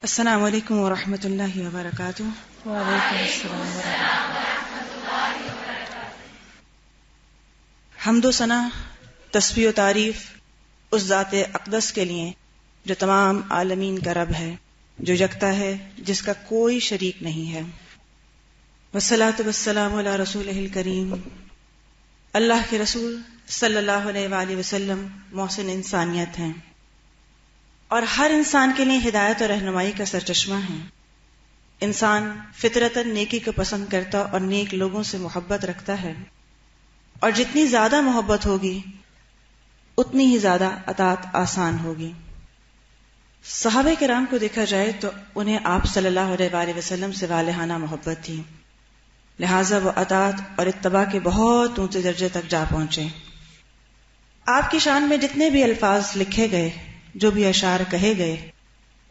السلام علیکم ورحمۃ اللہ وبرکاتہ۔ وعلیکم السلام ورحمۃ اللہ۔ حمد و ثنا، تسبیح و تعریف اس ذات اقدس کے لیے جو تمام عالمین کا رب ہے، جو یکتا ہے، جس کا کوئی شریک نہیں ہے۔ والصلاۃ والسلام علی رسولہ الکریم، اللہ کے رسول صلی اللہ علیہ وآلہ وسلم محسن انسانیت ہیں اور ہر انسان کے لیے ہدایت اور رہنمائی کا سرچشمہ ہیں۔ انسان فطرتاً نیکی کو پسند کرتا اور نیک لوگوں سے محبت رکھتا ہے، اور جتنی زیادہ محبت ہوگی اتنی ہی زیادہ اطاعت آسان ہوگی۔ صحابہ کرام کو دیکھا جائے تو انہیں آپ صلی اللہ علیہ وآلہ وسلم سے والہانہ محبت تھی، لہٰذا وہ اطاعت اور اتباع کے بہت اونچے درجے تک جا پہنچے۔ آپ کی شان میں جتنے بھی الفاظ لکھے گئے، جو بھی اشعار کہے گئے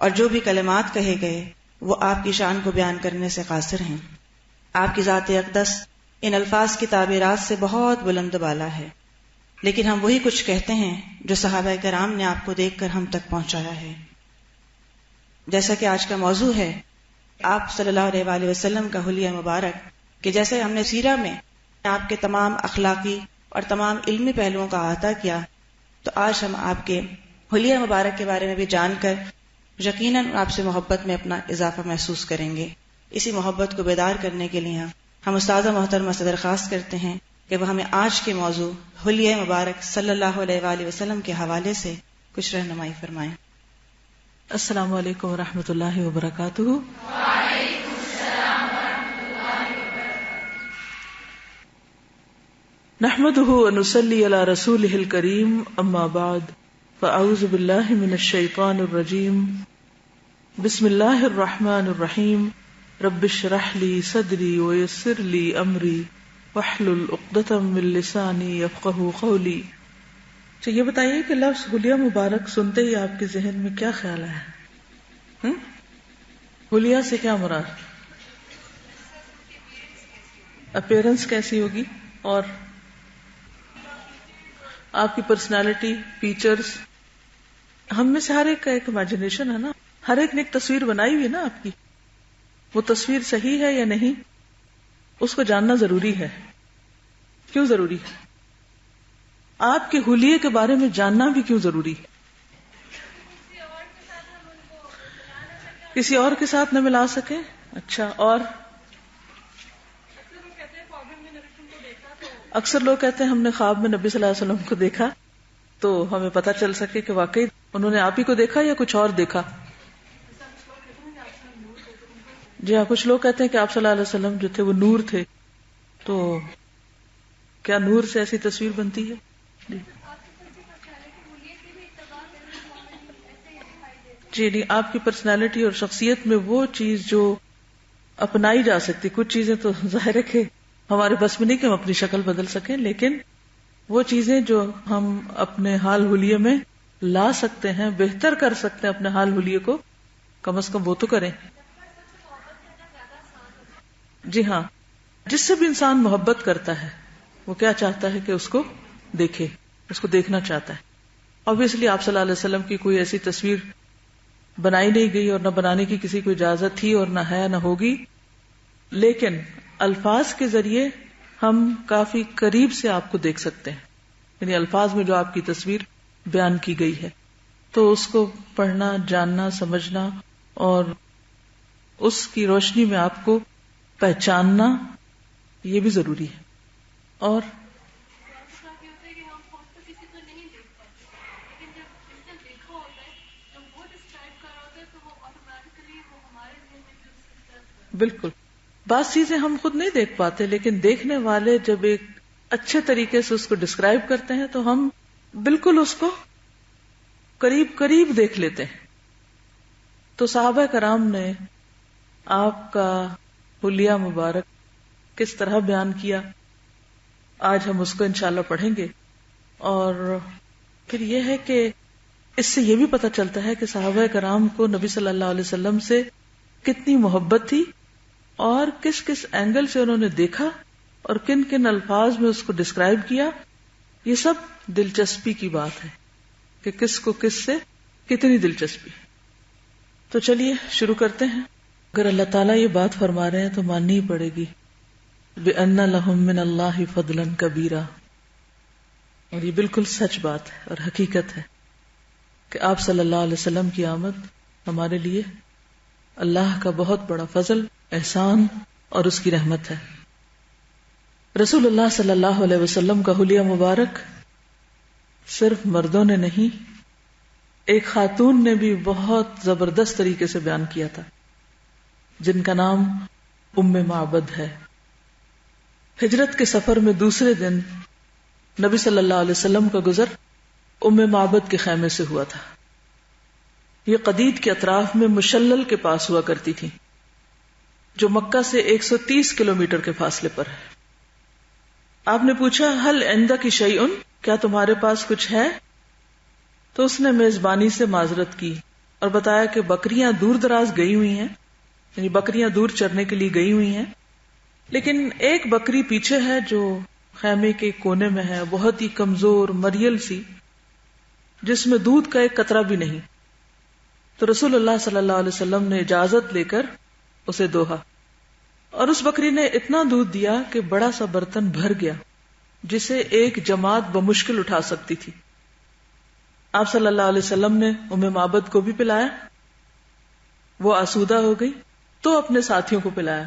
اور جو بھی کلمات کہے گئے، وہ آپ کی شان کو بیان کرنے سے قاصر ہیں۔ آپ کی ذات اقدس ان الفاظ کی تعبیرات سے بہت بلند بالا ہے، لیکن ہم وہی کچھ کہتے ہیں جو صحابہ کرام نے آپ کو دیکھ کر ہم تک پہنچایا ہے۔ جیسا کہ آج کا موضوع ہے آپ صلی اللہ علیہ وآلہ وسلم کا حلیہ مبارک، کہ جیسے ہم نے سیرہ میں آپ کے تمام اخلاقی اور تمام علمی پہلوؤں کا احاطہ کیا، تو آج ہم آپ کے حلیہ مبارک کے بارے میں بھی جان کر یقیناً آپ سے محبت میں اپنا اضافہ محسوس کریں گے۔ اسی محبت کو بیدار کرنے کے لیے ہم استاذہ محترمہ سے درخواست کرتے ہیں کہ وہ ہمیں آج کے موضوع حلیہ مبارک صلی اللہ علیہ وآلہ وسلم کے حوالے سے کچھ رہنمائی فرمائیں۔ السلام علیکم ورحمۃ اللہ وبرکاتہ۔ وعلیکم السلام ورحمۃ اللہ وبرکاتہ۔ نحمده ونصلی علی رسولہ الکریم، اما بعد، فاعوذ باللہ من الشیطان الرجیم، بسم اللہ الرحمن الرحیم، رب اشرح لی صدری ویسر لی امری واحلل عقدۃ من لسانی یفقہوا قولی۔ تو یہ بتائیے کہ لفظ حلیہ مبارک سنتے ہی آپ کے ذہن میں کیا خیال ہے؟ حلیہ سے کیا مراد؟ اپیرنس کیسی ہوگی، اور آپ کی پرسنالٹی، فیچرز؟ ہم میں سے ہر ایک کا ایک امیجنیشن ہے نا، ہر ایک نے ایک تصویر بنائی ہوئی ہے نا آپ کی۔ وہ تصویر صحیح ہے یا نہیں، اس کو جاننا ضروری ہے۔ کیوں ضروری ہے؟ آپ کے حلیے کے بارے میں جاننا بھی کیوں ضروری ہے؟ کسی اور کے ساتھ نہ ملا سکے، اچھا، اور اکثر لوگ کہتے ہیں ہم نے خواب میں نبی صلی اللہ علیہ وسلم کو دیکھا تو ہمیں پتہ چل سکے کہ واقعی انہوں نے آپ ہی کو دیکھا یا کچھ اور دیکھا۔ جی ہاں، کچھ لوگ کہتے ہیں کہ آپ صلی اللہ علیہ وسلم جو تھے وہ نور تھے، تو کیا نور سے ایسی تصویر بنتی ہے؟ جی نہیں، آپ کی پرسنالٹی اور شخصیت میں وہ چیز جو اپنائی جا سکتی، کچھ چیزیں تو ظاہر ہے کہ ہمارے بس میں نہیں کہ ہم اپنی شکل بدل سکیں، لیکن وہ چیزیں جو ہم اپنے حال حلیے میں لا سکتے ہیں، بہتر کر سکتے ہیں اپنے حال حلیے کو، کم از کم وہ تو کریں۔ جی ہاں، جس سے بھی انسان محبت کرتا ہے وہ کیا چاہتا ہے کہ اس کو دیکھے، اس کو دیکھنا چاہتا ہے۔ obviously آپ صلی اللہ علیہ وسلم کی کوئی ایسی تصویر بنائی نہیں گئی اور نہ بنانے کی کسی کو اجازت تھی اور نہ ہے نہ ہوگی، لیکن الفاظ کے ذریعے ہم کافی قریب سے آپ کو دیکھ سکتے ہیں، یعنی الفاظ میں جو آپ کی تصویر بیان کی گئی ہے، تو اس کو پڑھنا، جاننا، سمجھنا اور اس کی روشنی میں آپ کو پہچاننا، یہ بھی ضروری ہے۔ اور بالکل، بعض چیزیں ہم خود نہیں دیکھ پاتے، لیکن دیکھنے والے جب ایک اچھے طریقے سے اس کو ڈسکرائب کرتے ہیں تو ہم بالکل اس کو قریب قریب دیکھ لیتے ہیں۔ تو صحابہ کرام نے آپ کا حلیہ مبارک کس طرح بیان کیا، آج ہم اس کو انشاءاللہ پڑھیں گے۔ اور پھر یہ ہے کہ اس سے یہ بھی پتہ چلتا ہے کہ صحابہ کرام کو نبی صلی اللہ علیہ وسلم سے کتنی محبت تھی، اور کس کس اینگل سے انہوں نے دیکھا اور کن کن الفاظ میں اس کو ڈسکرائب کیا۔ یہ سب دلچسپی کی بات ہے کہ کس کو کس سے کتنی دلچسپی۔ تو چلیے شروع کرتے ہیں. اگر اللہ تعالیٰ یہ بات فرما رہے ہیں تو ماننی ہی پڑے گی. بِأَنَّ لَهُم مِّنَ اللَّهِ فَضْلًا كَبِيرًا. اور یہ بالکل سچ بات ہے اور حقیقت ہے کہ آپ صلی اللہ علیہ وسلم کی آمد ہمارے لیے اللہ کا بہت بڑا فضل، احسان اور اس کی رحمت ہے. رسول اللہ صلی اللہ علیہ وسلم کا حلیہ مبارک صرف مردوں نے نہیں، ایک خاتون نے بھی بہت زبردست طریقے سے بیان کیا تھا، جن کا نام ام معبد ہے. ہجرت کے سفر میں دوسرے دن نبی صلی اللہ علیہ وسلم کا گزر ام معبد کے خیمے سے ہوا تھا. یہ قدید کے اطراف میں مشلل کے پاس ہوا کرتی تھی، جو مکہ سے 130 کلومیٹر کے فاصلے پر ہے. آپ نے پوچھا ہل عندک شیئن، کیا تمہارے پاس کچھ ہے؟ تو اس نے میزبانی سے معذرت کی اور بتایا کہ بکریاں دور دراز گئی ہوئی ہیں، یعنی بکریاں دور چرنے کے لیے گئی ہوئی ہیں، لیکن ایک بکری پیچھے ہے جو خیمے کے کونے میں ہے، بہت ہی کمزور مریل سی، جس میں دودھ کا ایک قطرہ بھی نہیں. تو رسول اللہ صلی اللہ علیہ وسلم نے اجازت لے کر اسے دوہا، اور اس بکری نے اتنا دودھ دیا کہ بڑا سا برتن بھر گیا، جسے ایک جماعت بمشکل اٹھا سکتی تھی. آپ صلی اللہ علیہ وسلم نے ام معبد کو بھی پلایا، وہ آسودہ ہو گئی تو اپنے ساتھیوں کو پلایا.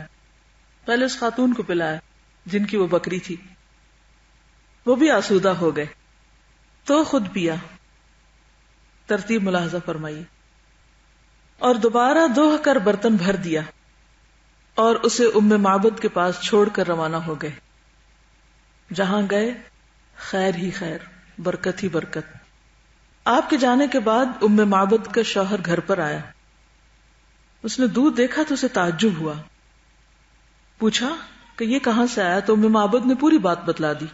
پہلے اس خاتون کو پلایا جن کی وہ بکری تھی، وہ بھی آسودہ ہو گئے تو خود پیا. ترتیب ملاحظہ فرمائیے. اور دوبارہ دوہ کر برتن بھر دیا اور اسے ام معبد کے پاس چھوڑ کر روانہ ہو گئے. جہاں گئے خیر ہی خیر، برکت ہی برکت. آپ کے جانے کے بعد ام معبد کا شوہر گھر پر آیا. اس نے دودھ دیکھا تو اسے تعجب ہوا. پوچھا کہ یہ کہاں سے آیا؟ تو ام معبد نے پوری بات بتلا دی،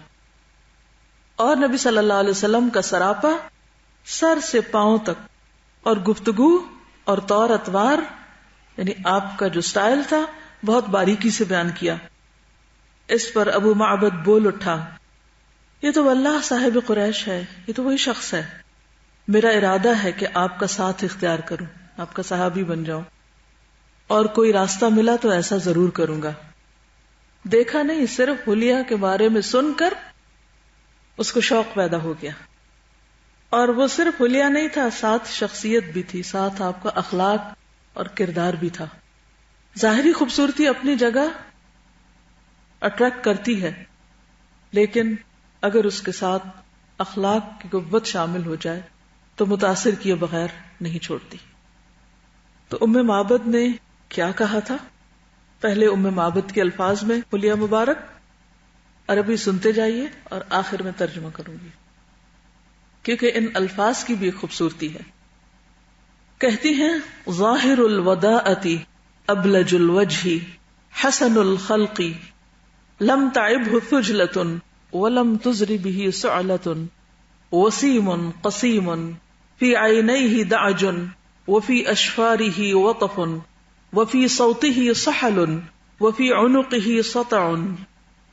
اور نبی صلی اللہ علیہ وسلم کا سراپا سر سے پاؤں تک، اور گفتگو اور طور اتوار، یعنی آپ کا جو سٹائل تھا، بہت باریکی سے بیان کیا. اس پر ابو معبد بول اٹھا، یہ تو واللہ صاحب قریش ہے، یہ تو وہی شخص ہے. میرا ارادہ ہے کہ آپ کا ساتھ اختیار کروں، آپ کا صحابی بن جاؤں، اور کوئی راستہ ملا تو ایسا ضرور کروں گا. دیکھا نہیں، صرف حلیہ کے بارے میں سن کر اس کو شوق پیدا ہو گیا. اور وہ صرف حلیہ نہیں تھا، ساتھ شخصیت بھی تھی، ساتھ آپ کا اخلاق اور کردار بھی تھا. ظاہری خوبصورتی اپنی جگہ اٹریکٹ کرتی ہے، لیکن اگر اس کے ساتھ اخلاق کی قوت شامل ہو جائے تو متاثر کیے بغیر نہیں چھوڑتی. تو ام معبد نے کیا کہا تھا؟ پہلے ام معبد کے الفاظ میں حلیہ مبارک، عربی سنتے جائیے اور آخر میں ترجمہ کروں گی، کیونکہ ان الفاظ کی بھی خوبصورتی ہے. کہتی ہیں ظاہر الوداعۃ ابلج الوجہ حسن الخلق لم تعبہ ثجلۃ ولم تزر بہ سعلۃ وسیم قسیم فی عینیہ دعج وفی اشفارہ وطف وفی صوتہ صحل وفی عنقہ سطع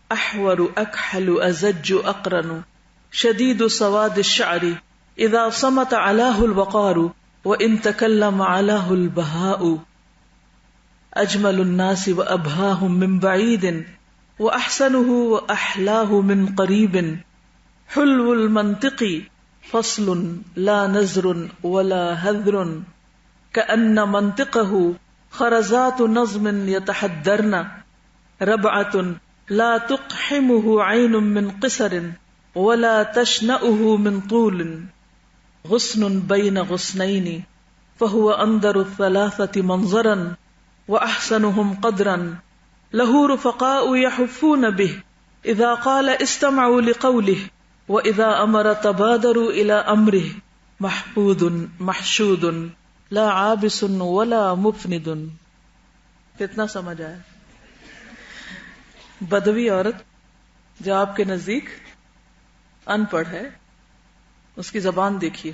احور اکحل ازج اقرن شدید سواد الشعر اذا صمت علاہ الوقار وان تکلم علاہ البہاء اجمل الناس وابہاہم من بعید واحسنہ واحلاہ من قریب حلو المنطق فصل لا نزر ولا حذر كأن منطقه خرزات نظم يتحدرن ربعة لا تقحمه عين من قصر ولا تشنأه من طول غصن بين غصنين فهو أنظر الثلاثة منظرا وأحسنهم قدرا له رفقاء يحفون به إذا قال استمعوا لقوله وإذا أمر تبادروا إلى أمره محفوظ محشود لا عابس ولا مفند. کتنا سمجھ آیا؟ بدوی عورت جو آپ کے نزدیک ان پڑھ ہے، اس کی زبان دیکھیے،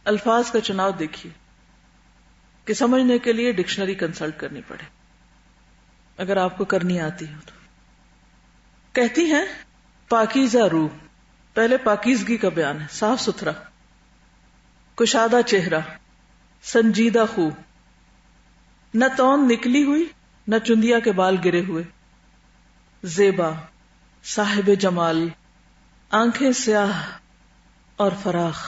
الفاظ کا چناؤ دیکھیے کہ سمجھنے کے لیے ڈکشنری کنسلٹ کرنی پڑے اگر آپ کو کرنی آتی ہو تو. کہتی ہیں پاکیزہ روح، پہلے پاکیزگی کا بیان ہے، صاف ستھرا، کشادہ چہرہ، سنجیدہ خو، نہ توند نکلی ہوئی نہ چندیا کے بال گرے ہوئے، زیبا، صاحب جمال، آنکھیں سیاہ اور فراخ،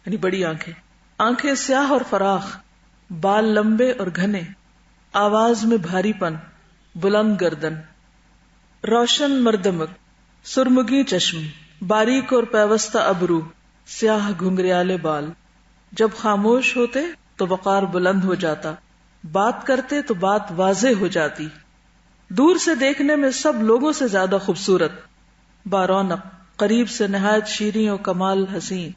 یعنی بڑی آنکھیں سیاہ اور فراخ، بال لمبے اور گھنے، آواز میں بھاری پن، بلند گردن، روشن مردمک، سرمگی چشم، باریک اور پیوستہ ابرو، سیاہ گھنگریالے بال، جب خاموش ہوتے تو وقار بلند ہو جاتا، بات کرتے تو بات واضح ہو جاتی، دور سے دیکھنے میں سب لوگوں سے زیادہ خوبصورت، بارونق، قریب سے نہایت شیریں و کمال حسین،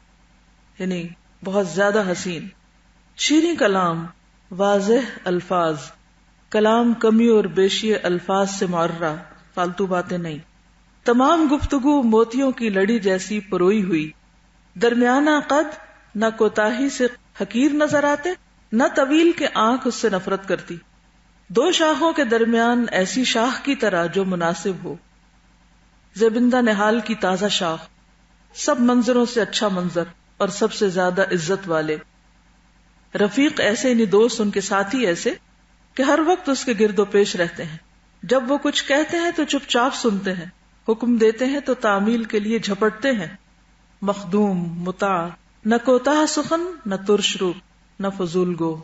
یعنی بہت زیادہ حسین، شیریں کلام، واضح الفاظ، کلام کمی اور بیشی الفاظ سے معرہ، فالتو باتیں نہیں، تمام گفتگو موتیوں کی لڑی جیسی پروئی ہوئی، درمیانہ قد، نہ کوتاہی سے حقیر نظر آتے، نہ طویل کے آنکھ اس سے نفرت کرتی، دو شاخوں کے درمیان ایسی شاخ کی طرح جو مناسب ہو، زیبندہ نہال کی تازہ شاخ، سب منظروں سے اچھا منظر اور سب سے زیادہ عزت والے، رفیق ایسے، یعنی دوست، ان کے ساتھی ایسے کہ ہر وقت اس کے گرد و پیش رہتے ہیں، جب وہ کچھ کہتے ہیں تو چپ چاپ سنتے ہیں، حکم دیتے ہیں تو تعمیل کے لیے جھپٹتے ہیں، مخدوم، مطاع، نہ کوتاہ سخن، نہ ترش رو، نہ فضول گو۔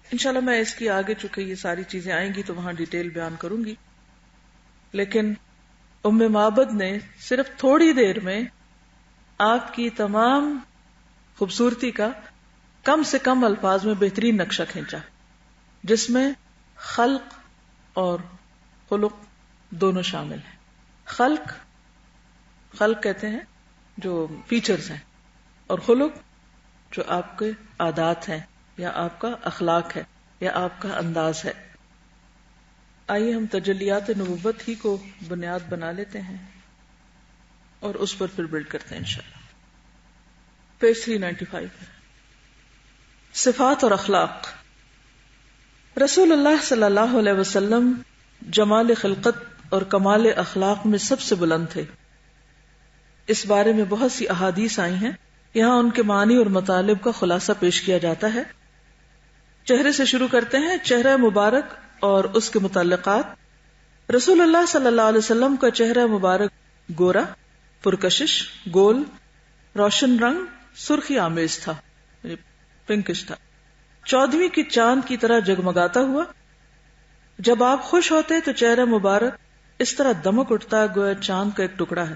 انشاءاللہ میں اس کی آگے چونکہ یہ ساری چیزیں آئیں گی تو وہاں ڈیٹیل بیان کروں گی، لیکن ام معبد نے صرف تھوڑی دیر میں آپ کی تمام خوبصورتی کا کم سے کم الفاظ میں بہترین نقشہ کھینچا، جس میں خلق اور خلق دونوں شامل ہیں۔ خلق کہتے ہیں جو فیچرز ہیں، اور خلق جو آپ کے عادات ہیں یا آپ کا اخلاق ہے یا آپ کا انداز ہے۔ آئیے ہم تجلیات نبوت ہی کو بنیاد بنا لیتے ہیں اور اس پر پھر بلڈ کرتے ہیں انشاءاللہ۔ پیج 395 صفات اور اخلاق۔ رسول اللہ صلی اللہ علیہ وسلم جمال خلقت اور کمال اخلاق میں سب سے بلند تھے۔ اس بارے میں بہت سی احادیث آئی ہیں، یہاں ان کے معنی اور مطالب کا خلاصہ پیش کیا جاتا ہے۔ چہرے سے شروع کرتے ہیں، چہرہ مبارک اور اس کے متعلقات۔ رسول اللہ صلی اللہ علیہ وسلم کا چہرہ مبارک گورا، پرکشش، گول، روشن رنگ، سرخی آمیز تھا، یعنی پنکش تھا، 14ویں کی چاند کی طرح جگمگاتا ہوا۔ جب آپ خوش ہوتے تو چہرہ مبارک اس طرح دمک اٹھتا گویا چاند کا ایک ٹکڑا ہے،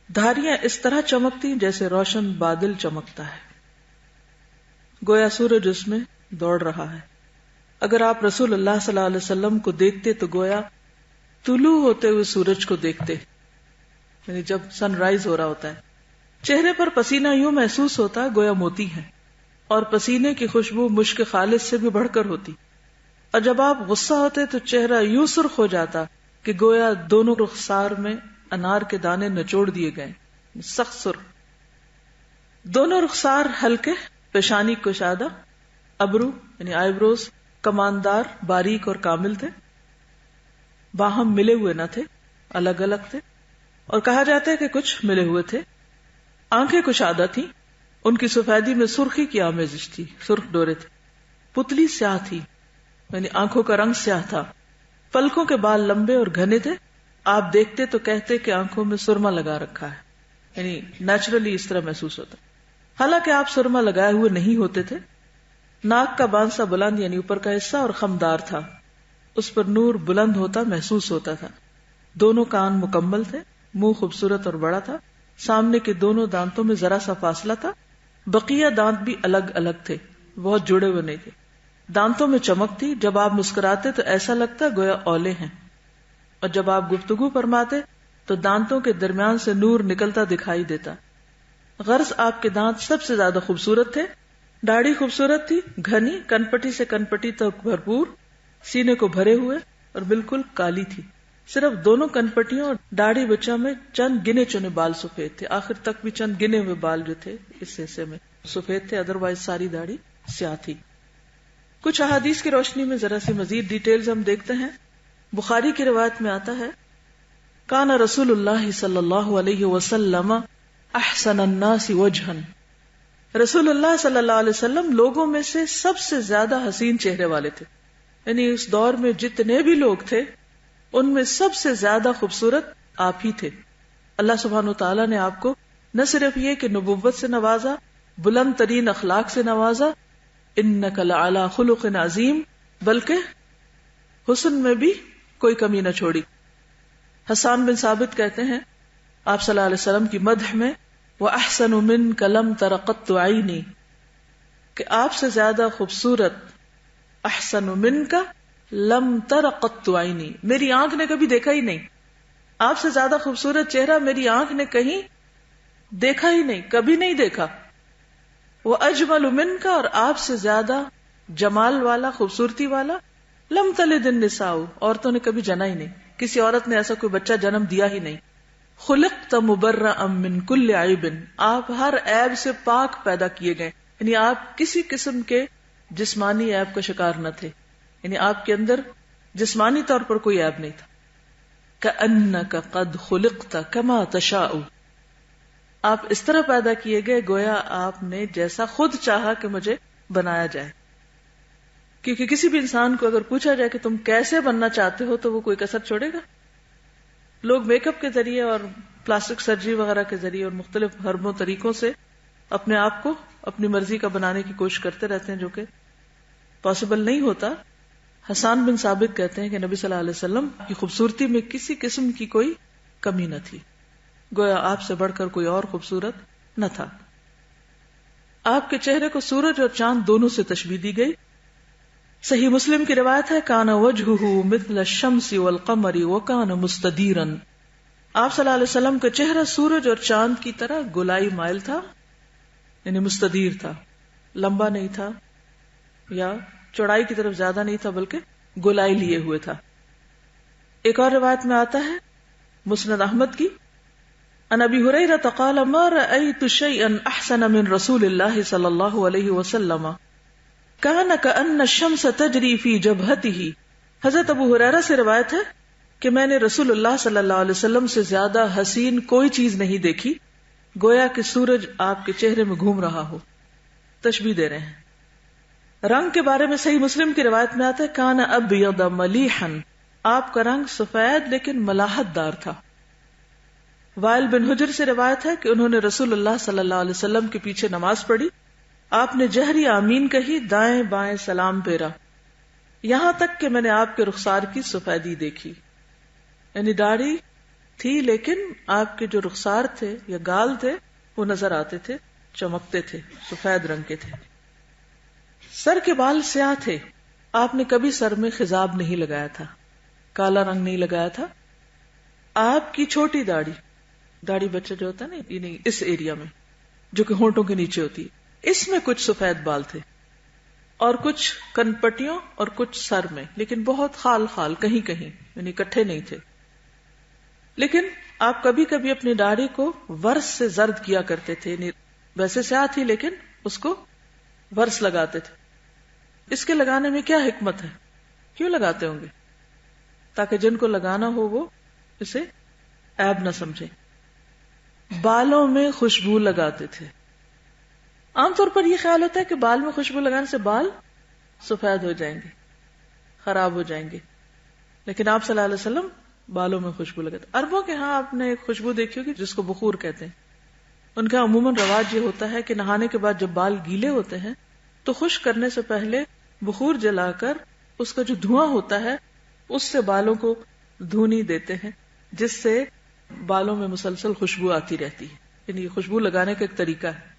دھاریاں اس طرح چمکتی جیسے روشن بادل چمکتا ہے، گویا سورج اس میں دوڑ رہا ہے۔ اگر آپ رسول اللہ صلی اللہ علیہ وسلم کو دیکھتے تو گویا طلوع ہوتے ہوئے سورج کو دیکھتے، یعنی جب سن رائز ہو رہا ہوتا ہے۔ چہرے پر پسینہ یوں محسوس ہوتا گویا موتی ہے، اور پسینے کی خوشبو مشک خالص سے بھی بڑھ کر ہوتی، اور جب آپ غصہ ہوتے تو چہرہ یوں سرخ ہو جاتا کہ گویا دونوں رخسار میں انار کے دانے نچوڑ دیے گئے، سخت سرخ۔ دونوں رخسار ہلکے، پیشانی کشادہ، ابرو یعنی آئی بروز کماندار، باریک اور کامل تھے، باہم ملے ہوئے نہ تھے، الگ الگ تھے، اور کہا جاتا ہے کہ کچھ ملے ہوئے تھے۔ آنکھیں کشادہ تھیں، ان کی سفیدی میں سرخی کی آمیزش تھی، سرخ ڈورے تھے۔ پتلی سیاہ تھی، یعنی آنکھوں کا رنگ سیاہ تھا۔ پلکوں کے بال لمبے اور گھنے تھے، آپ دیکھتے تو کہتے کہ آنکھوں میں سرما لگا رکھا ہے، یعنی نیچرلی اس طرح محسوس ہوتا، حالانکہ آپ سرما لگائے ہوئے نہیں ہوتے تھے۔ ناک کا بانسا بلند یعنی اوپر کا حصہ اور خمدار تھا، اس پر نور بلند ہوتا محسوس ہوتا تھا۔ دونوں کان مکمل تھے، منہ خوبصورت اور بڑا تھا، سامنے کے دونوں دانتوں میں ذرا سا فاصلہ تھا، بقیہ دانت بھی الگ الگ تھے، بہت جڑے ہوئے نہیں تھے۔ دانتوں میں چمک تھی، جب آپ مسکراتے تو ایسا لگتا گویا اولے ہیں، اور جب آپ گفتگو فرماتے تو دانتوں کے درمیان سے نور نکلتا دکھائی دیتا۔ غرض آپ کے دانت سب سے زیادہ خوبصورت تھے۔ داڑھی خوبصورت تھی، گھنی، کنپٹی سے کنپٹی تک بھرپور، سینے کو بھرے ہوئے اور بالکل کالی تھی۔ صرف دونوں کنپٹیوں اور داڑھی بچہ میں چند گنے چنے بال سفید تھے، آخر تک بھی چند گنے ہوئے بال جو تھے اس حصے میں سفید تھے، ادروائز ساری داڑھی سیاہ تھی۔ کچھ احادیث کی روشنی میں ذرا سی مزید ڈیٹیلز ہم دیکھتے ہیں۔ بخاری کی روایت میں آتا ہے، کان رسول اللہ صلی اللہ علیہ وسلم احسن الناس وجہا، رسول اللہ صلی اللہ علیہ وسلم لوگوں میں سے سب سے زیادہ حسین چہرے والے تھے، یعنی اس دور میں جتنے بھی لوگ تھے ان میں سب سے زیادہ خوبصورت آپ ہی تھے. اللہ سبحانہ وتعالی نے آپ کو نہ صرف یہ کہ نبوت سے نوازا، بلند ترین اخلاق سے نوازا، انک لعلی خلق عظیم، بلکہ حسن میں بھی کوئی کمی نہ چھوڑی. حسان بن ثابت کہتے ہیں آپ صلی اللہ علیہ وسلم کی مدح میں، وَأَحْسَنُ مِنْكَ لَمْ تَرَ قَطُّ عَيْنِي، کہ آپ سے زیادہ خوبصورت، احسن مِنْكَ لَمْ تَرَ قَطُّ عَيْنِي، میری آنکھ نے کبھی دیکھا ہی نہیں. آپ سے زیادہ خوبصورت چہرہ میری آنکھ نے کہیں دیکھا ہی نہیں، کبھی نہیں دیکھا. وَأَجْمَلُ مِنْكَ، اور آپ سے زیادہ جمال والا، خوبصورتی والا، لَمْ تَلِدِ النِّسَاءُ، عورتوں نے کبھی جنا ہی نہیں، کسی عورت نے ایسا کوئی بچہ جنم دیا ہی نہیں. خلقت مبرأ من کل عیب، آپ ہر عیب سے پاک پیدا کیے گئے، یعنی آپ کسی قسم کے جسمانی عیب کا شکار نہ تھے، یعنی آپ کے اندر جسمانی طور پر کوئی عیب نہیں تھا. کأنک قد خلقت کما تشاء، آپ اس طرح پیدا کیے گئے گویا آپ نے جیسا خود چاہا کہ مجھے بنایا جائے. کیونکہ کسی بھی انسان کو اگر پوچھا جائے کہ تم کیسے بننا چاہتے ہو تو وہ کوئی کسر چھوڑے گا. لوگ میک اپ کے ذریعے اور پلاسٹک سرجری وغیرہ کے ذریعے اور مختلف حربوں طریقوں سے اپنے آپ کو اپنی مرضی کا بنانے کی کوشش کرتے رہتے ہیں، جو کہ پاسبل نہیں ہوتا. حسان بن ثابت کہتے ہیں کہ نبی صلی اللہ علیہ وسلم کی خوبصورتی میں کسی قسم کی کوئی کمی نہ تھی، گویا آپ سے بڑھ کر کوئی اور خوبصورت نہ تھا. آپ کے چہرے کو سورج اور چاند دونوں سے تشبیہ دی گئی. صحیح مسلم کی روایت ہے، کان وجہہ مثل الشمس والقمر وکان مستدیرا، آپ صلی اللہ علیہ وسلم کا چہرہ سورج اور چاند کی طرح گولائی مائل تھا، یعنی مستدیر تھا، لمبا نہیں تھا یا چوڑائی کی طرف زیادہ نہیں تھا، بلکہ گولائی لیے ہوئے تھا. ایک اور روایت میں آتا ہے مسند احمد کی، عن ابی ہریرہ قال ما رأیت شیئا احسن من رسول اللہ صلی اللہ علیہ وسلم کان کأن الشمس تجری فی جبہتہ. حضرت ابو ہریرہ سے روایت ہے کہ میں نے رسول اللہ صلی اللہ علیہ وسلم سے زیادہ حسین کوئی چیز نہیں دیکھی، گویا کہ سورج آپ کے چہرے میں گھوم رہا ہو. تشبیہ دے رہے ہیں. رنگ کے بارے میں صحیح مسلم کی روایت میں آتا ہے، کان ابیض ملیحا، آپ کا رنگ سفید لیکن ملاحت دار تھا. وائل بن حجر سے روایت ہے کہ انہوں نے رسول اللہ صلی اللہ علیہ وسلم کے پیچھے نماز پڑھی، آپ نے جہری آمین کہی، دائیں بائیں سلام پھیرا، یہاں تک کہ میں نے آپ کے رخسار کی سفیدی دیکھی. یعنی داڑھی تھی لیکن آپ کے جو رخسار تھے یا گال تھے وہ نظر آتے تھے، چمکتے تھے، سفید رنگ کے تھے. سر کے بال سیاہ تھے، آپ نے کبھی سر میں خضاب نہیں لگایا تھا، کالا رنگ نہیں لگایا تھا. آپ کی چھوٹی داڑھی بچہ جو ہوتا ہے نا، یعنی اس ایریا میں جو کہ ہونٹوں کے نیچے ہوتی ہے، اس میں کچھ سفید بال تھے اور کچھ کن پٹیوں اور کچھ سر میں، لیکن بہت خال خال، کہیں کہیں، یعنی اکٹھے نہیں تھے. لیکن آپ کبھی کبھی اپنی داڑھی کو ورس سے زرد کیا کرتے تھے، یعنی ویسے سیاہ تھی لیکن اس کو ورس لگاتے تھے. اس کے لگانے میں کیا حکمت ہے؟ کیوں لگاتے ہوں گے؟ تاکہ جن کو لگانا ہو وہ اسے عیب نہ سمجھے. بالوں میں خوشبو لگاتے تھے. عام طور پر یہ خیال ہوتا ہے کہ بال میں خوشبو لگانے سے بال سفید ہو جائیں گے، خراب ہو جائیں گے، لیکن آپ صلی اللہ علیہ وسلم بالوں میں خوشبو لگاتے. عربوں کے ہاں آپ نے ایک خوشبو دیکھی ہوگی جس کو بخور کہتے ہیں. ان کا عموماً رواج یہ ہوتا ہے کہ نہانے کے بعد جب بال گیلے ہوتے ہیں تو خشک کرنے سے پہلے بخور جلا کر اس کا جو دھواں ہوتا ہے اس سے بالوں کو دھونی دیتے ہیں، جس سے بالوں میں مسلسل خوشبو آتی رہتی ہے. یعنی یہ خوشبو لگانے کا ایک طریقہ ہے.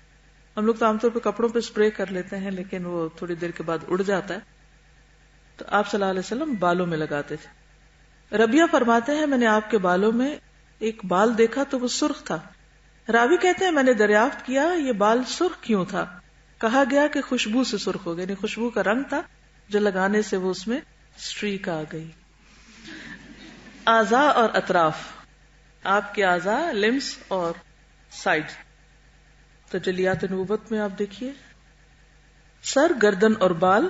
ہم لوگ تو عام طور پہ کپڑوں پہ اسپرے کر لیتے ہیں لیکن وہ تھوڑی دیر کے بعد اڑ جاتا ہے، تو آپ صلی اللہ علیہ وسلم بالوں میں لگاتے تھے. ربیہ فرماتے ہیں میں نے آپ کے بالوں میں ایک بال دیکھا تو وہ سرخ تھا. راوی کہتے ہیں میں نے دریافت کیا یہ بال سرخ کیوں تھا؟ کہا گیا کہ خوشبو سے سرخ ہو گئے، یعنی خوشبو کا رنگ تھا جو لگانے سے وہ اس میں سٹریک آ گئی. اعضاء اور اطراف، آپ کے اعضاء، لمس اور سائڈ. تجلیات نبوت میں آپ دیکھیے سر، گردن اور بال.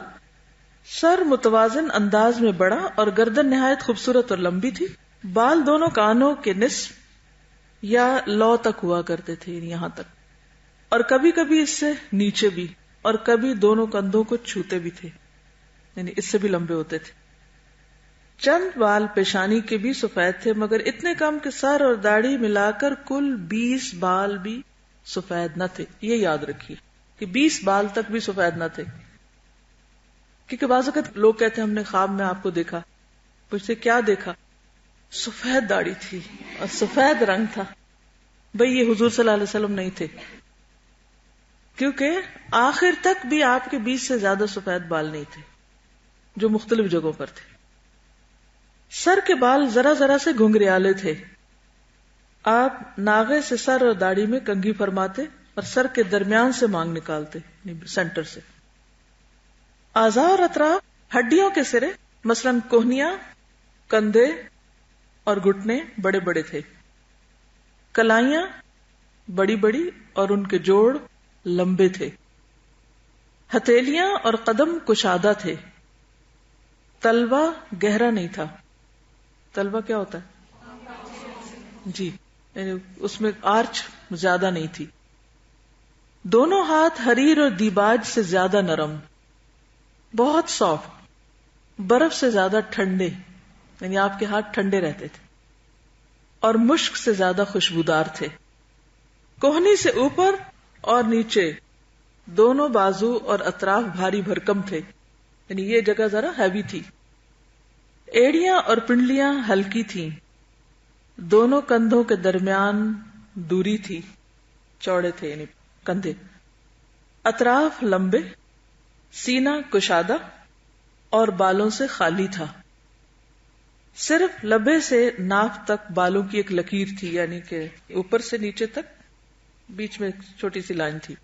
سر متوازن انداز میں بڑا اور گردن نہایت خوبصورت اور لمبی تھی. بال دونوں کانوں کے نصف یا لو تک ہوا کرتے تھے، یہاں تک. اور کبھی کبھی اس سے نیچے بھی، اور کبھی دونوں کندھوں کو چھوتے بھی تھے، یعنی اس سے بھی لمبے ہوتے تھے۔ چند بال پیشانی کے بھی سفید تھے، مگر اتنے کم کہ سر اور داڑھی ملا کر کل 20 بال بھی سفید نہ تھے۔ یہ یاد رکھیے کہ 20 بال تک بھی سفید نہ تھے، کیونکہ بعض اوقات لوگ کہتے ہیں ہم نے خواب میں آپ کو دیکھا، پوچھتے کیا دیکھا؟ سفید داڑھی تھی اور سفید رنگ تھا۔ بھئی یہ حضور صلی اللہ علیہ وسلم نہیں تھے، کیونکہ آخر تک بھی آپ کے 20 سے زیادہ سفید بال نہیں تھے جو مختلف جگہوں پر تھے۔ سر کے بال ذرا ذرا سے گھنگریالے تھے۔ آپ ناغے سے سر اور داڑھی میں کنگھی فرماتے اور سر کے درمیان سے مانگ نکالتے، سینٹر سے۔ اعضاء اور اطراف ہڈیوں کے سرے مثلا کوہنیاں، کندھے اور گھٹنے بڑے بڑے تھے، کلائیاں بڑی بڑی اور ان کے جوڑ لمبے تھے، ہتھیلیاں اور قدم کشادہ تھے، تلوا گہرا نہیں تھا۔ تلوا کیا ہوتا ہے؟ جی، یعنی اس میں آرچ زیادہ نہیں تھی۔ دونوں ہاتھ حریر اور دیباج سے زیادہ نرم، بہت سافٹ، برف سے زیادہ ٹھنڈے، یعنی آپ کے ہاتھ ٹھنڈے رہتے تھے، اور مشک سے زیادہ خوشبودار تھے۔ کوہنی سے اوپر اور نیچے دونوں بازو اور اطراف بھاری بھرکم تھے، یعنی یہ جگہ ذرا ہیوی تھی۔ ایڑیاں اور پنڈلیاں ہلکی تھیں، دونوں کندھوں کے درمیان دوری تھی، چوڑے تھے یعنی کندھے، اطراف لمبے، سینہ کشادہ اور بالوں سے خالی تھا۔ صرف لبے سے ناف تک بالوں کی ایک لکیر تھی، یعنی کہ اوپر سے نیچے تک بیچ میں ایک چھوٹی سی لائن تھی۔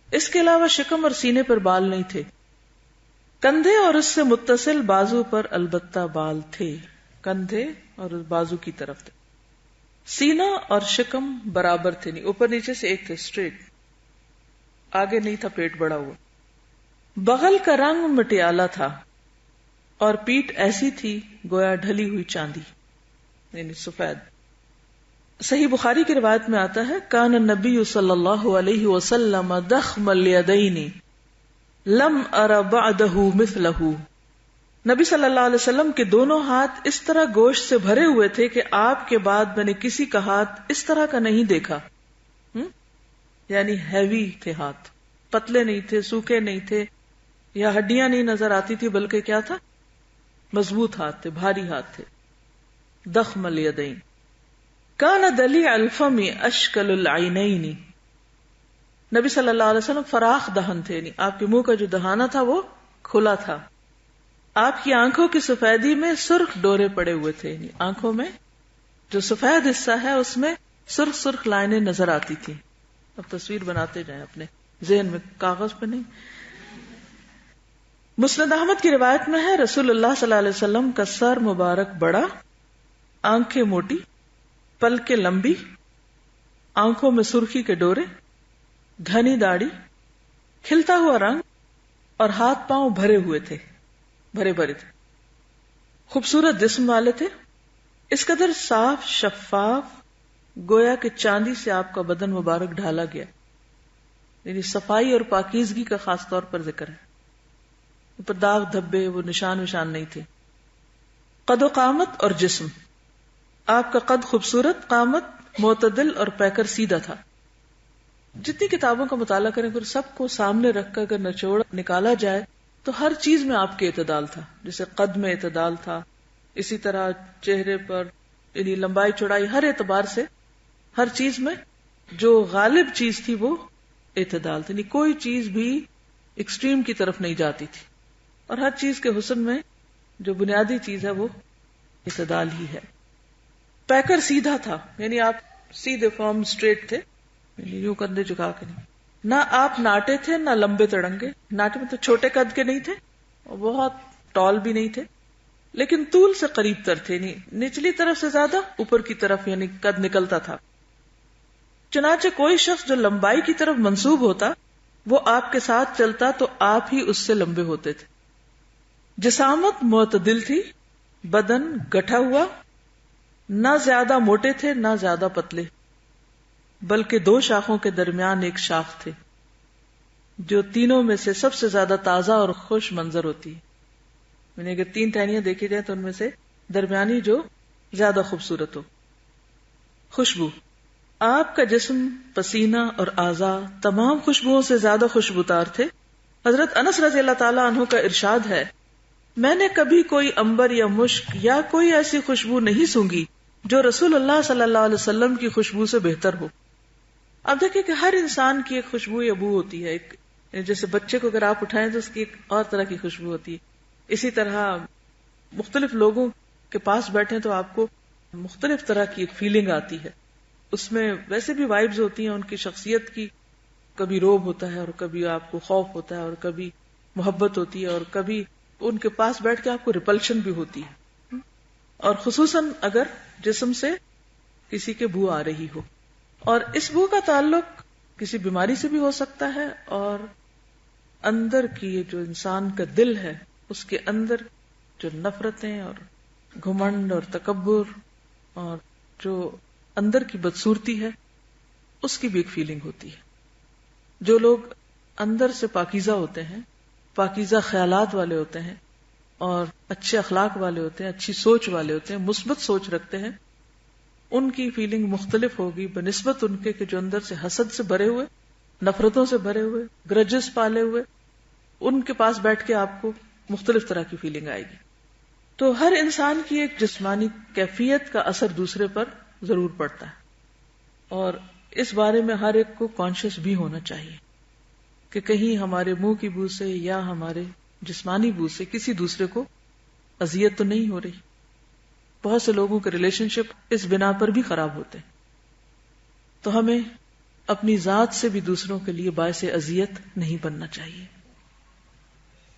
اس کے علاوہ شکم اور سینے پر بال نہیں تھے۔ کندھے اور اس سے متصل بازو پر البتہ بال تھے، کندھے اور بازو کی طرف تھے۔ سینہ اور شکم برابر تھے، نہیں اوپر نیچے سے ایک تھے، اسٹریٹ، آگے نہیں تھا پیٹ بڑا ہوا۔ بغل کا رنگ مٹیالہ تھا اور پیٹھ ایسی تھی گویا ڈھلی ہوئی چاندی، یعنی سفید۔ صحیح بخاری کی روایت میں آتا ہے کان النبی صلی اللہ علیہ وسلم ضخم الیدین لم ار بعدہ مثلہ۔ نبی صلی اللہ علیہ وسلم کے دونوں ہاتھ اس طرح گوشت سے بھرے ہوئے تھے کہ آپ کے بعد میں نے کسی کا ہاتھ اس طرح کا نہیں دیکھا۔ یعنی ہیوی تھے ہاتھ، پتلے نہیں تھے، سوکھے نہیں تھے، یا ہڈیاں نہیں نظر آتی تھی، بلکہ کیا تھا؟ مضبوط ہاتھ تھے، بھاری ہاتھ تھے۔ ضخم الیدین کان دلیع الفم اشکل العینین۔ نبی صلی اللہ علیہ وسلم فراخ دہن تھے، یعنی آپ کے منہ کا جو دہانہ تھا وہ کھلا تھا۔ آپ کی آنکھوں کی سفیدی میں سرخ ڈورے پڑے ہوئے تھے، یعنی آنکھوں میں جو سفید حصہ ہے اس میں سرخ سرخ لائنیں نظر آتی تھی۔ اب تصویر بناتے جائیں اپنے ذہن میں، کاغذ پہ نہیں۔ مسند احمد کی روایت میں ہے رسول اللہ صلی اللہ علیہ وسلم کا سر مبارک بڑا، آنکھیں موٹی، پلکیں لمبی، آنکھوں میں سرخی کے ڈورے، گھنی داڑھی، کھلتا ہوا رنگ، اور ہاتھ پاؤں بھرے ہوئے تھے، بھرے بھرے تھے، خوبصورت جسم والے تھے، اس قدر صاف شفاف گویا کہ چاندی سے آپ کا بدن مبارک ڈھالا گیا، یعنی صفائی اور پاکیزگی کا خاص طور پر ذکر ہے۔ اوپر داغ دھبے وہ نشان وشان نہیں تھے۔ قد و قامت اور جسم، آپ کا قد خوبصورت، قامت معتدل اور پیکر سیدھا تھا۔ جتنی کتابوں کا مطالعہ کریں پھر سب کو سامنے رکھ کر اگر نچوڑ نکالا جائے تو ہر چیز میں آپ کے اعتدال تھا، جیسے قد میں اعتدال تھا، اسی طرح چہرے پر یعنی لمبائی چوڑائی، ہر اعتبار سے ہر چیز میں جو غالب چیز تھی وہ اعتدال تھی، یعنی کوئی چیز بھی ایکسٹریم کی طرف نہیں جاتی تھی، اور ہر چیز کے حسن میں جو بنیادی چیز ہے وہ اعتدال ہی ہے۔ پیکر سیدھا تھا، یعنی آپ سیدھے فارم اسٹریٹ تھے، یعنی یوں کندھے جھکا کے نہیں، نہ آپ ناٹے تھے نہ لمبے تڑنگے، ناٹے میں تو چھوٹے قد کے نہیں تھے اور بہت ٹال بھی نہیں تھے، لیکن طول سے قریب تر تھے، یعنی نچلی طرف سے زیادہ اوپر کی طرف یعنی قد نکلتا تھا۔ چنانچہ کوئی شخص جو لمبائی کی طرف منسوب ہوتا وہ آپ کے ساتھ چلتا تو آپ ہی اس سے لمبے ہوتے تھے۔ جسامت معتدل تھی، بدن گٹھا ہوا، نہ زیادہ موٹے تھے نہ زیادہ پتلے، بلکہ دو شاخوں کے درمیان ایک شاخ تھے جو تینوں میں سے سب سے زیادہ تازہ اور خوش منظر ہوتی ہے. یعنی اگر تین ٹہنیاں دیکھی جائیں تو ان میں سے درمیانی جو زیادہ خوبصورت ہو. خوشبو. آپ کا جسم، پسینہ اور اعضاء تمام خوشبوؤں سے زیادہ خوشبودار تھے. حضرت انس رضی اللہ تعالیٰ عنہ کا ارشاد ہے، میں نے کبھی کوئی عنبر یا مشک یا کوئی ایسی خوشبو نہیں سونگھی جو رسول اللہ صلی اللہ علیہ وسلم کی خوشبو سے بہتر ہو. اب دیکھیں کہ ہر انسان کی ایک خوشبو یا بو ہوتی ہے. ایک جیسے بچے کو اگر آپ اٹھائیں تو اس کی ایک اور طرح کی خوشبو ہوتی ہے. اسی طرح مختلف لوگوں کے پاس بیٹھیں تو آپ کو مختلف طرح کی ایک فیلنگ آتی ہے. اس میں ویسے بھی وائبز ہوتی ہیں ان کی شخصیت کی. کبھی روب ہوتا ہے اور کبھی آپ کو خوف ہوتا ہے اور کبھی محبت ہوتی ہے اور کبھی ان کے پاس بیٹھ کے آپ کو ریپلشن بھی ہوتی ہے. اور خصوصاً اگر جسم سے کسی کے بو آ رہی ہو. اور اس بو کا تعلق کسی بیماری سے بھی ہو سکتا ہے اور اندر کی جو انسان کا دل ہے اس کے اندر جو نفرتیں اور گھمنڈ اور تکبر اور جو اندر کی بدصورتی ہے اس کی بھی ایک فیلنگ ہوتی ہے. جو لوگ اندر سے پاکیزہ ہوتے ہیں، پاکیزہ خیالات والے ہوتے ہیں اور اچھے اخلاق والے ہوتے ہیں، اچھی سوچ والے ہوتے ہیں، مثبت سوچ رکھتے ہیں، ان کی فیلنگ مختلف ہوگی بنسبت ان کے کہ جو اندر سے حسد سے بھرے ہوئے، نفرتوں سے بھرے ہوئے، گرجز پالے ہوئے. ان کے پاس بیٹھ کے آپ کو مختلف طرح کی فیلنگ آئے گی. تو ہر انسان کی ایک جسمانی کیفیت کا اثر دوسرے پر ضرور پڑتا ہے اور اس بارے میں ہر ایک کو کانشیس بھی ہونا چاہیے کہ کہیں ہمارے منہ کی بو سے یا ہمارے جسمانی بو سے کسی دوسرے کو اذیت تو نہیں ہو رہی. بہت سے لوگوں کے ریلیشن شپ اس بنا پر بھی خراب ہوتے ہیں. تو ہمیں اپنی ذات سے بھی دوسروں کے لیے باعث اذیت نہیں بننا چاہیے.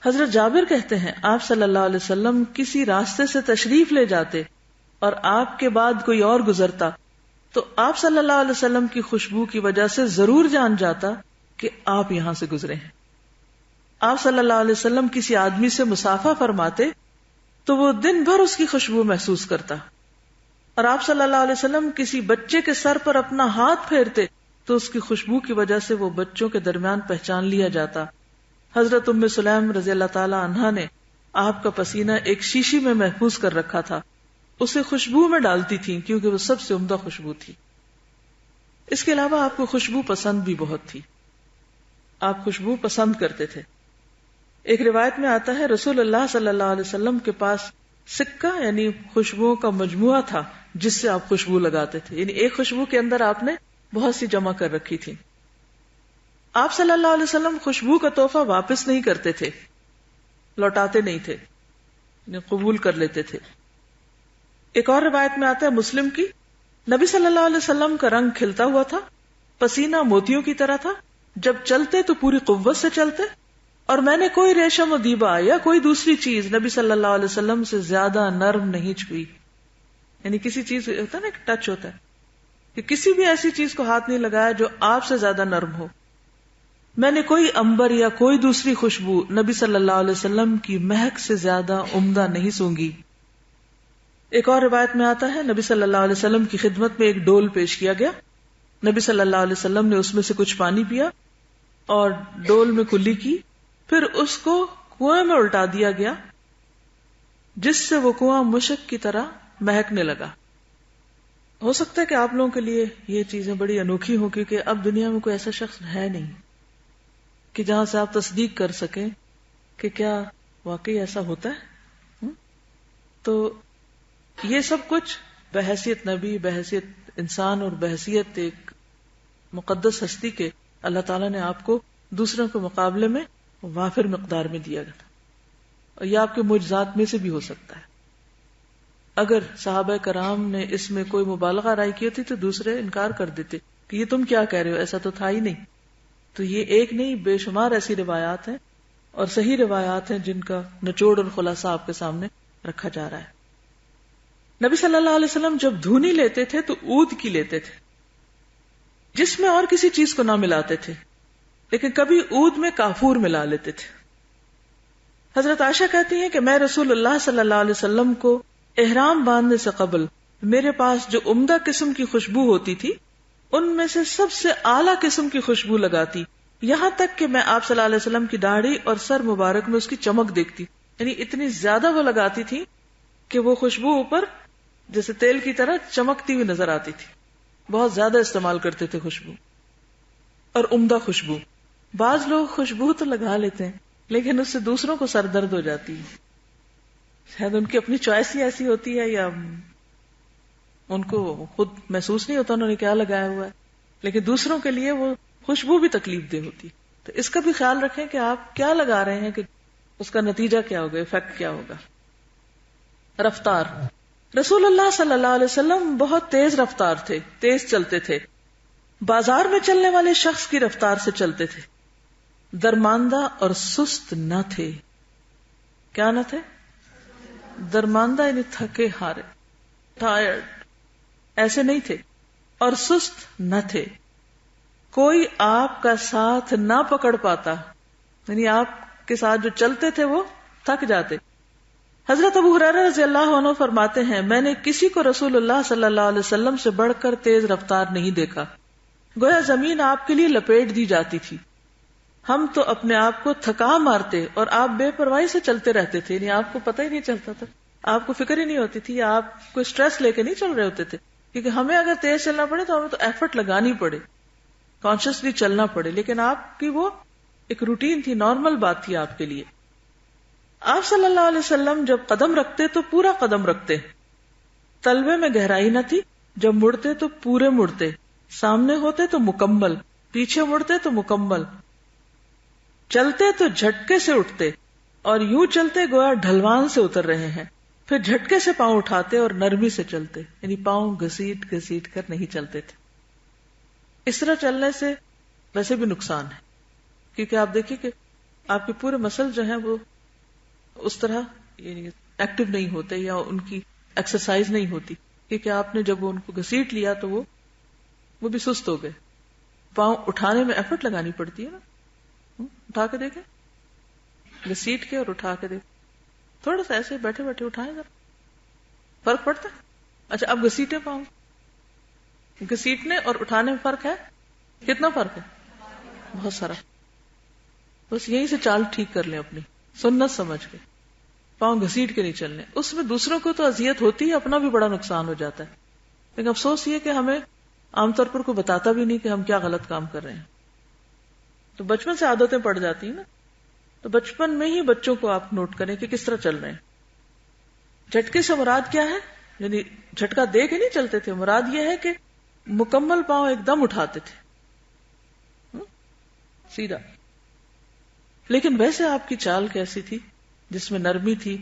حضرت جابر کہتے ہیں آپ صلی اللہ علیہ وسلم کسی راستے سے تشریف لے جاتے اور آپ کے بعد کوئی اور گزرتا تو آپ صلی اللہ علیہ وسلم کی خوشبو کی وجہ سے ضرور جان جاتا کہ آپ یہاں سے گزرے ہیں. آپ صلی اللہ علیہ وسلم کسی آدمی سے مصافحہ فرماتے تو وہ دن بھر اس کی خوشبو محسوس کرتا اور آپ صلی اللہ علیہ وسلم کسی بچے کے سر پر اپنا ہاتھ پھیرتے تو اس کی خوشبو کی وجہ سے وہ بچوں کے درمیان پہچان لیا جاتا. حضرت ام سلیم رضی اللہ تعالی عنہا نے آپ کا پسینہ ایک شیشی میں محفوظ کر رکھا تھا. اسے خوشبو میں ڈالتی تھی کیونکہ وہ سب سے عمدہ خوشبو تھی. اس کے علاوہ آپ کو خوشبو پسند بھی بہت تھی. آپ خوشبو پسند کرتے تھے. ایک روایت میں آتا ہے رسول اللہ صلی اللہ علیہ وسلم کے پاس سکہ یعنی خوشبوؤں کا مجموعہ تھا جس سے آپ خوشبو لگاتے تھے. یعنی ایک خوشبو کے اندر آپ نے بہت سی جمع کر رکھی تھی. آپ صلی اللہ علیہ وسلم خوشبو کا تحفہ واپس نہیں کرتے تھے، لوٹاتے نہیں تھے، یعنی قبول کر لیتے تھے. ایک اور روایت میں آتا ہے مسلم کی، نبی صلی اللہ علیہ وسلم کا رنگ کھلتا ہوا تھا، پسینہ موتیوں کی طرح تھا، جب چلتے تو پوری قوت سے چلتے، اور میں نے کوئی ریشم و دیبا یا کوئی دوسری چیز نبی صلی اللہ علیہ وسلم سے زیادہ نرم نہیں چھوئی. یعنی کسی چیز ہوتا ہے نا ایک ٹچ ہوتا ہے کہ کسی بھی ایسی چیز کو ہاتھ نہیں لگایا جو آپ سے زیادہ نرم ہو. میں نے کوئی عنبر یا کوئی دوسری خوشبو نبی صلی اللہ علیہ وسلم کی مہک سے زیادہ عمدہ نہیں سونگی. ایک اور روایت میں آتا ہے نبی صلی اللہ علیہ وسلم کی خدمت میں ایک ڈول پیش کیا گیا. نبی صلی اللہ علیہ وسلم نے اس میں سے کچھ پانی پیا اور ڈول میں کلی کی، پھر اس کو کنویں میں الٹا دیا گیا جس سے وہ کنواں مشک کی طرح مہکنے لگا. ہو سکتا ہے کہ آپ لوگوں کے لیے یہ چیزیں بڑی انوکھی ہوں کیونکہ اب دنیا میں کوئی ایسا شخص ہے نہیں کہ جہاں سے آپ تصدیق کر سکیں کہ کیا واقعی ایسا ہوتا ہے. تو یہ سب کچھ بحیثیت نبی، بحیثیت انسان اور بحیثیت ایک مقدس ہستی کے اللہ تعالیٰ نے آپ کو دوسروں کے مقابلے میں وافر مقدار میں دیا گیا. اور یہ آپ کے معجزات میں سے بھی ہو سکتا ہے. اگر صحابہ کرام نے اس میں کوئی مبالغہ رائے کی ہوتی تو دوسرے انکار کر دیتے کہ یہ تم کیا کہہ رہے ہو، ایسا تو تھا ہی نہیں. تو یہ ایک نہیں بے شمار ایسی روایات ہیں اور صحیح روایات ہیں جن کا نچوڑ اور خلاصہ آپ کے سامنے رکھا جا رہا ہے. نبی صلی اللہ علیہ وسلم جب دھونی لیتے تھے تو عود کی لیتے تھے جس میں اور کسی چیز کو نہ ملاتے تھے، لیکن کبھی عود میں کافور ملا لیتے تھے. حضرت عائشہ کہتی ہیں کہ میں رسول اللہ صلی اللہ علیہ وسلم کو احرام باندھنے سے قبل میرے پاس جو عمدہ قسم کی خوشبو ہوتی تھی ان میں سے سب سے اعلیٰ قسم کی خوشبو لگاتی، یہاں تک کہ میں آپ صلی اللہ علیہ وسلم کی داڑھی اور سر مبارک میں اس کی چمک دیکھتی، یعنی اتنی زیادہ وہ لگاتی تھی کہ وہ خوشبو اوپر جیسے تیل کی طرح چمکتی ہوئی نظر آتی تھی. بہت زیادہ استعمال کرتے تھے خوشبو، اور عمدہ خوشبو. بعض لوگ خوشبو تو لگا لیتے ہیں لیکن اس سے دوسروں کو سر درد ہو جاتی ہے. شاید ان کی اپنی چوائس ہی ایسی ہوتی ہے یا ان کو خود محسوس نہیں ہوتا انہوں نے کیا لگایا ہوا ہے، لیکن دوسروں کے لیے وہ خوشبو بھی تکلیف دہ ہوتی. تو اس کا بھی خیال رکھیں کہ آپ کیا لگا رہے ہیں، کہ اس کا نتیجہ کیا ہوگا، افیکٹ کیا ہوگا. رفتار. رسول اللہ صلی اللہ علیہ وسلم بہت تیز رفتار تھے، تیز چلتے تھے. بازار میں چلنے والے شخص کی رفتار سے چلتے تھے. درماندہ اور سست نہ تھے. کیا نہ تھے؟ درماندہ یعنی تھکے ہارے، ٹائرڈ، ایسے نہیں تھے. اور سست نہ تھے. کوئی آپ کا ساتھ نہ پکڑ پاتا، یعنی آپ کے ساتھ جو چلتے تھے وہ تھک جاتے. حضرت ابو ہریرہ رضی اللہ عنہ فرماتے ہیں میں نے کسی کو رسول اللہ صلی اللہ علیہ وسلم سے بڑھ کر تیز رفتار نہیں دیکھا. گویا زمین آپ کے لیے لپیٹ دی جاتی تھی. ہم تو اپنے آپ کو تھکا مارتے اور آپ بے پرواہی سے چلتے رہتے تھے، یعنی آپ کو پتہ ہی نہیں چلتا تھا، آپ کو فکر ہی نہیں ہوتی تھی، آپ کو اسٹریس لے کے نہیں چل رہے ہوتے تھے. کیونکہ ہمیں اگر تیز چلنا پڑے تو ہمیں تو ایفرٹ لگانی پڑے، کانشیسلی چلنا پڑے، لیکن آپ کی وہ ایک روٹین تھی، نارمل بات تھی آپ کے لیے. آپ صلی اللہ علیہ وسلم جب قدم رکھتے تو پورا قدم رکھتے. تلوے میں گہرائی نہ تھی. جب مڑتے تو پورے مڑتے، سامنے ہوتے تو مکمل، پیچھے مڑتے تو مکمل. چلتے تو جھٹکے سے اٹھتے اور یوں چلتے گویا ڈھلوان سے اتر رہے ہیں. پھر جھٹکے سے پاؤں اٹھاتے اور نرمی سے چلتے، یعنی پاؤں گھسیٹ گھسیٹ کر نہیں چلتے تھے. اس طرح چلنے سے ویسے بھی نقصان ہے، کیونکہ آپ دیکھیں کہ آپ کے پورے مسل جو ہیں وہ اس طرح یعنی ایکٹیو نہیں ہوتے یا ان کی ایکسرسائز نہیں ہوتی، کیونکہ آپ نے جب ان کو گھسیٹ لیا تو وہ بھی سست ہو گئے. پاؤں اٹھانے میں ایفرٹ لگانی پڑتی ہے نا. اٹھا کے دیکھیں، گھسیٹ کے اور اٹھا کے دیکھیں، تھوڑا سا ایسے بیٹھے بیٹھے اٹھائیں ذرا، فرق پڑتا ہے. اچھا اب گھسیٹے پاؤں، گھسیٹنے اور اٹھانے میں فرق ہے؟ کتنا فرق ہے؟ بہت سارا. بس یہیں سے چال ٹھیک کر لیں اپنی سنت سمجھ کے. پاؤں گھسیٹ کے نہیں چلنے، اس میں دوسروں کو تو اذیت ہوتی ہے، اپنا بھی بڑا نقصان ہو جاتا ہے. لیکن افسوس یہ کہ ہمیں عام طور پر کوئی بتاتا بھی نہیں کہ ہم کیا غلط کام کر رہے ہیں. تو بچپن سے عادتیں پڑ جاتی ہیں نا. تو بچپن میں ہی بچوں کو آپ نوٹ کریں کہ کس طرح چل رہے ہیں. جھٹکے سے مراد کیا ہے؟ یعنی جھٹکا دے کے نہیں چلتے تھے، مراد یہ ہے کہ مکمل پاؤں ایک دم اٹھاتے تھے سیدھا. لیکن ویسے آپ کی چال کیسی تھی جس میں نرمی تھی؟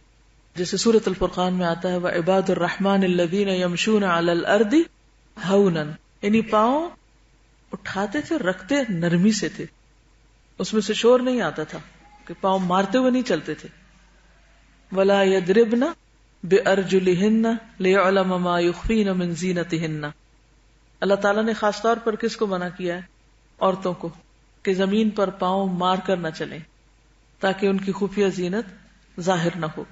جیسے سورۃ الفرقان میں آتا ہے وَعِبَادُ الرَّحْمَنِ الَّذِينَ يَمْشُونَ عَلَى الْأَرْضِ هَوْنًا، یعنی پاؤں اٹھاتے تھے، رکھتے نرمی سے تھے، اس میں سے شور نہیں آتا تھا کہ پاؤں مارتے ہوئے نہیں چلتے تھے. وَلَا يَضْرِبْنَ بِأَرْجُلِهِنَّ لِيَعْلَمَ مَا يُخْفِينَ مِنْ زِينَتِهِنَّ. اللہ تعالیٰ نے خاص طور پر کس کو منع کیا ہے؟ عورتوں کو، کہ زمین پر پاؤں مار کر نہ چلیں تاکہ ان کی خفیہ زینت ظاہر نہ ہو.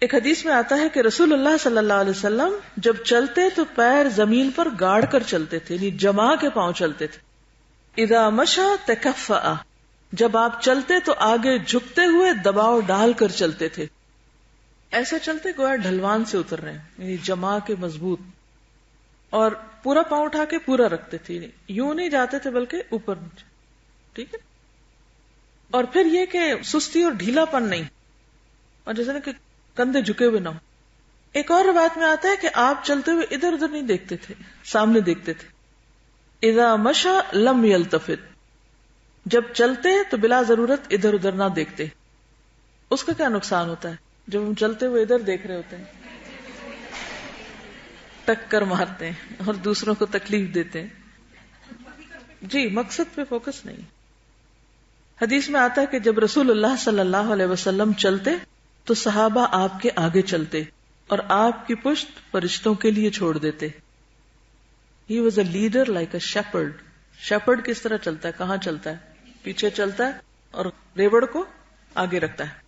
ایک حدیث میں آتا ہے کہ رسول اللہ صلی اللہ علیہ وسلم جب چلتے تو پیر زمین پر گاڑ کر چلتے تھے، یعنی جما کے پاؤں چلتے تھے. اذا مشى تکفأ، جب آپ چلتے تو آگے جھکتے ہوئے دباؤ ڈال کر چلتے تھے. ایسے چلتے گویا ڈھلوان سے اتر رہے ہیں، یعنی جما کے مضبوط، اور پورا پاؤں اٹھا کے پورا رکھتے تھے، یوں نہیں جاتے تھے بلکہ اوپر نیچے. ٹھیک ہے. اور پھر یہ کہ سستی اور ڈھیلا پن نہیں، اور جیسے نا کہ کندھے جھکے ہوئے نہ ہو. ایک اور روایت میں آتا ہے کہ آپ چلتے ہوئے ادھر ادھر نہیں دیکھتے تھے، سامنے دیکھتے تھے. اذا مشى لم يلتفت، جب چلتے تو بلا ضرورت ادھر ادھر نہ دیکھتے. اس کا کیا نقصان ہوتا ہے؟ جب ہم چلتے ہوئے ادھر دیکھ رہے ہوتے ہیں ٹکر مارتے ہیں اور دوسروں کو تکلیف دیتے ہیں. جی مقصد پہ فوکس نہیں. حدیث میں آتا ہے کہ جب رسول اللہ صلی اللہ علیہ وسلم چلتے تو صحابہ آپ کے آگے چلتے اور آپ کی پشت فرشتوں کے لیے چھوڑ دیتے. He was a leader like a shepherd. shepherd کس طرح چلتا ہے؟ کہاں چلتا ہے؟ پیچھے چلتا ہے اور ریوڑ کو آگے رکھتا ہے.